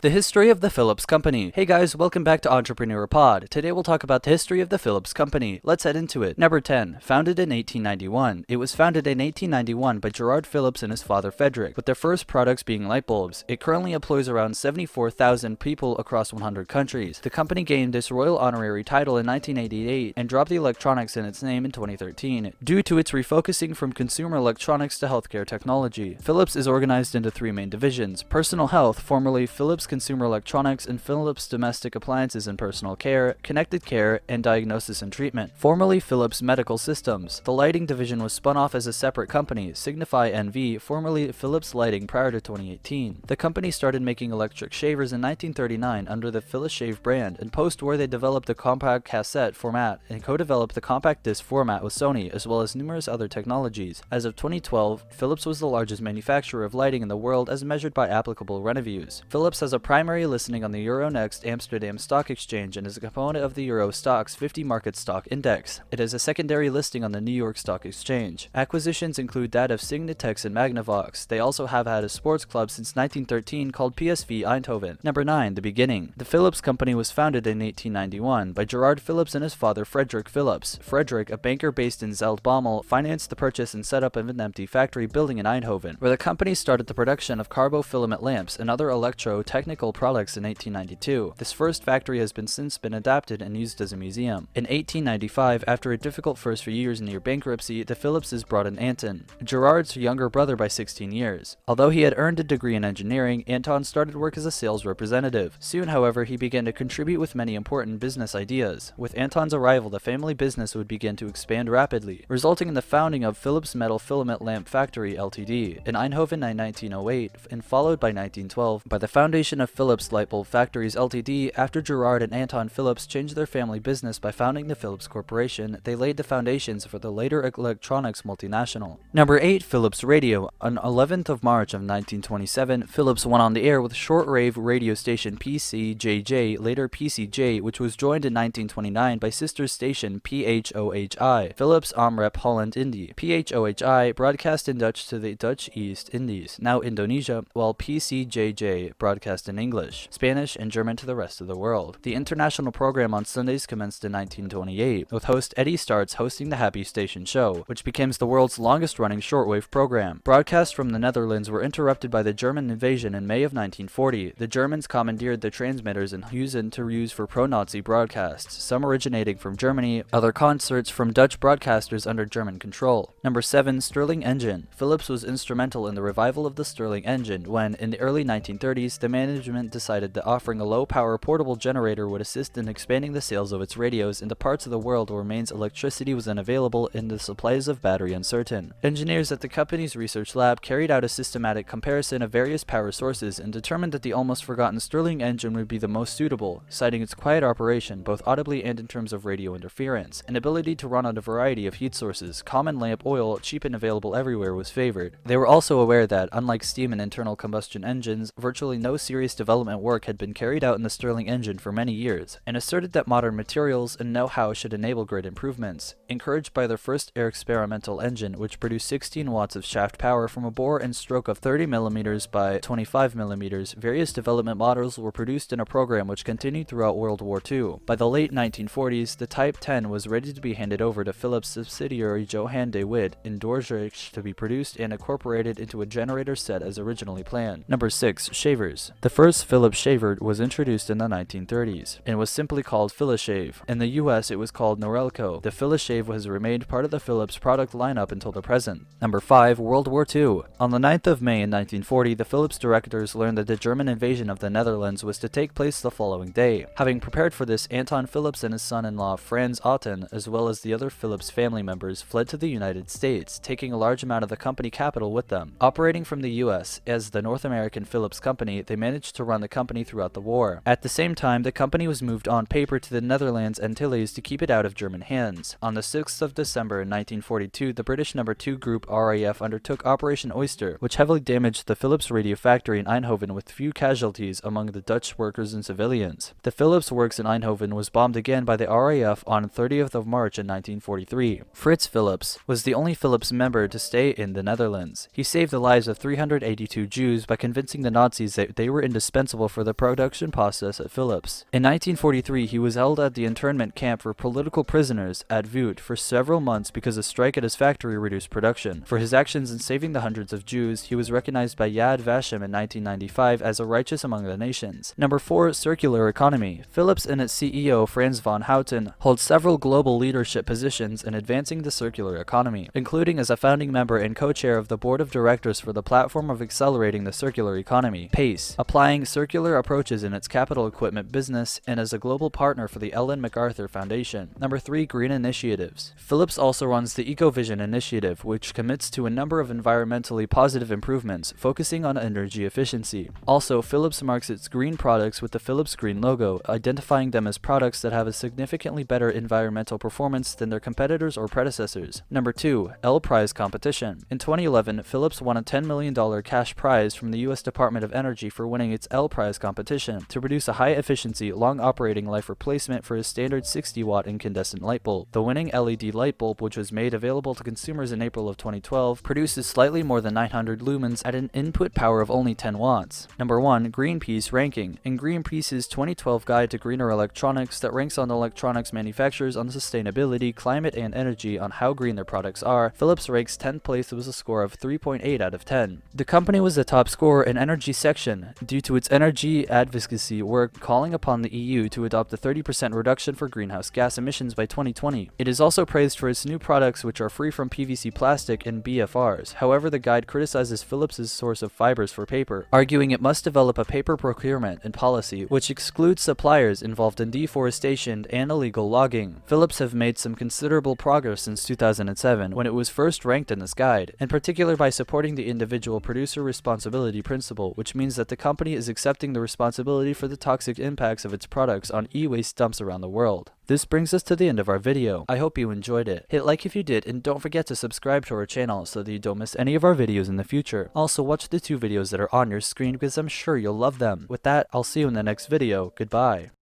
The history of the Philips Company. Hey guys, welcome back to Entrepreneur Pod. Today we'll talk about the history of the Philips Company. Let's head into it. Number 10. Founded in 1891. It was founded in 1891 by Gerard Philips and his father Frederick, with their first products being light bulbs. It currently employs around 74,000 people across 100 countries. The company gained its royal honorary title in 1988 and dropped the electronics in its name in 2013, due to its refocusing from consumer electronics to healthcare technology. Philips is organized into three main divisions: Personal Health, formerly Philips Consumer Electronics, and Philips Domestic Appliances and Personal Care, Connected Care, and Diagnosis and Treatment, formerly Philips Medical Systems. The Lighting division was spun off as a separate company, Signify NV, formerly Philips Lighting, prior to 2018. The company started making electric shavers in 1939 under the Philips Shave brand, and post-war they developed the compact cassette format and co-developed the compact disc format with Sony, as well as numerous other technologies. As of 2012, Philips was the largest manufacturer of lighting in the world as measured by applicable revenues. Philips has a primary listing on the Euronext Amsterdam Stock Exchange and is a component of the Euro Stoxx 50 Market Stock Index. It is a secondary listing on the New York Stock Exchange. Acquisitions include that of Signitex and Magnavox. They also have had a sports club since 1913 called PSV Eindhoven. Number 9. The beginning. The Philips Company was founded in 1891 by Gerard Philips and his father Frederick Philips. Frederick, a banker based in Zeldbommel, financed the purchase and setup of an empty factory building in Eindhoven, where the company started the production of carbofilament lamps and other electro-technical products in 1892. This first factory has since been adapted and used as a museum. In 1895, after a difficult first few years near bankruptcy, the Philipses brought in Anton, Gerard's younger brother by 16 years. Although he had earned a degree in engineering, Anton started work as a sales representative. Soon, however, he began to contribute with many important business ideas. With Anton's arrival, the family business would begin to expand rapidly, resulting in the founding of Philips Metal Filament Lamp Factory Ltd. in Eindhoven in 1908, and followed by 1912 by the foundation of Philips Light Bulb Factories Ltd. After Gerard and Anton Philips changed their family business by founding the Philips Corporation, they laid the foundations for the later electronics multinational. Number 8. Philips Radio. On 11th of March of 1927, Philips went on the air with shortwave radio station PCJJ, later PCJ, which was joined in 1929 by sister station PHOHI, Philips Omrep Holland Indie. PHOHI broadcast in Dutch to the Dutch East Indies, now Indonesia, while PCJJ broadcast in English, Spanish, and German to the rest of the world. The international program on Sundays commenced in 1928, with host Eddie Starts hosting the Happy Station show, which became the world's longest-running shortwave program. Broadcasts from the Netherlands were interrupted by the German invasion in May of 1940. The Germans commandeered the transmitters in Huizen to use for pro-Nazi broadcasts, some originating from Germany, other concerts from Dutch broadcasters under German control. Number 7. Stirling Engine. Philips was instrumental in the revival of the Stirling engine when, in the early 1930s, the management decided that offering a low-power portable generator would assist in expanding the sales of its radios into parts of the world where mains electricity was unavailable and the supplies of battery uncertain. Engineers at the company's research lab carried out a systematic comparison of various power sources and determined that the almost forgotten Stirling engine would be the most suitable, citing its quiet operation, both audibly and in terms of radio interference, and ability to run on a variety of heat sources. Common lamp oil, cheap and available everywhere, was favored. They were also aware that, unlike steam and internal combustion engines, virtually no serious development work had been carried out in the Stirling engine for many years, and asserted that modern materials and know-how should enable great improvements. Encouraged by their first experimental engine, which produced 16 watts of shaft power from a bore and stroke of 30 mm by 25 mm, various development models were produced in a program which continued throughout World War II. By the late 1940s, the Type 10 was ready to be handed over to Philips subsidiary Johan de Witt in Dordrecht to be produced and incorporated into a generator set as originally planned. Number 6. Shavers. The first Philips shaver was introduced in the 1930s and was simply called Philishave. In the US, it was called Norelco. The Philishave has remained part of the Philips product lineup until the present. Number 5. World War II. On the 9th of May in 1940, the Philips directors learned that the German invasion of the Netherlands was to take place the following day. Having prepared for this, Anton Philips and his son-in-law Franz Otten, as well as the other Philips family members, fled to the United States, taking a large amount of the company capital with them. Operating from the US as the North American Philips Company, they managed to run the company throughout the war. At the same time, the company was moved on paper to the Netherlands Antilles to keep it out of German hands. On the 6th of December in 1942, the British No. 2 Group RAF undertook Operation Oyster, which heavily damaged the Philips radio factory in Eindhoven with few casualties among the Dutch workers and civilians. The Philips works in Eindhoven was bombed again by the RAF on 30th of March in 1943. Fritz Philips was the only Philips member to stay in the Netherlands. He saved the lives of 382 Jews by convincing the Nazis that they were indispensable for the production process at Philips. In 1943, he was held at the internment camp for political prisoners at Vought for several months because a strike at his factory reduced production. For his actions in saving the hundreds of Jews, he was recognized by Yad Vashem in 1995 as a righteous among the nations. Number 4. Circular economy. Philips and its CEO, Franz von Houten, hold several global leadership positions in advancing the circular economy, including as a founding member and co-chair of the board of directors for the platform of accelerating the circular economy, PACE, applying circular approaches in its capital equipment business, and as a global partner for the Ellen MacArthur Foundation. Number 3. Green initiatives. Philips also runs the EcoVision initiative, which commits to a number of environmentally positive improvements, focusing on energy efficiency. Also, Philips marks its green products with the Philips Green logo, identifying them as products that have a significantly better environmental performance than their competitors or predecessors. Number 2. LPrize Competition. In 2011, Philips won a $10 million cash prize from the U.S. Department of Energy for winning its LPrize competition to produce a high-efficiency, long-operating life replacement for a standard 60-watt incandescent light bulb. The winning LED light bulb, which was made available to consumers in April of 2012, produces slightly more than 900 lumens at an input power of only 10 watts. Number 1. Greenpeace Ranking. In Greenpeace's 2012 Guide to Greener Electronics that ranks on electronics manufacturers on sustainability, climate, and energy on how green their products are, Philips ranks 10th place with a score of 3.8 out of 10. The company was the top scorer in energy section due to its energy advocacy work calling upon the EU to adopt a 30% reduction for greenhouse gas emissions by 2020. It is also praised for its new products which are free from PVC plastic and BFRs. However, the guide criticizes Philips' source of fibers for paper, arguing it must develop a paper procurement and policy which excludes suppliers involved in deforestation and illegal logging. Philips have made some considerable progress since 2007 when it was first ranked in this guide, in particular by supporting the individual producer responsibility principle, which means that the company is accepting the responsibility for the toxic impacts of its products on e-waste dumps around the world. This brings us to the end of our video. I hope you enjoyed it. Hit like if you did, and don't forget to subscribe to our channel so that you don't miss any of our videos in the future. Also, watch the 2 videos that are on your screen because I'm sure you'll love them. With that, I'll see you in the next video. Goodbye.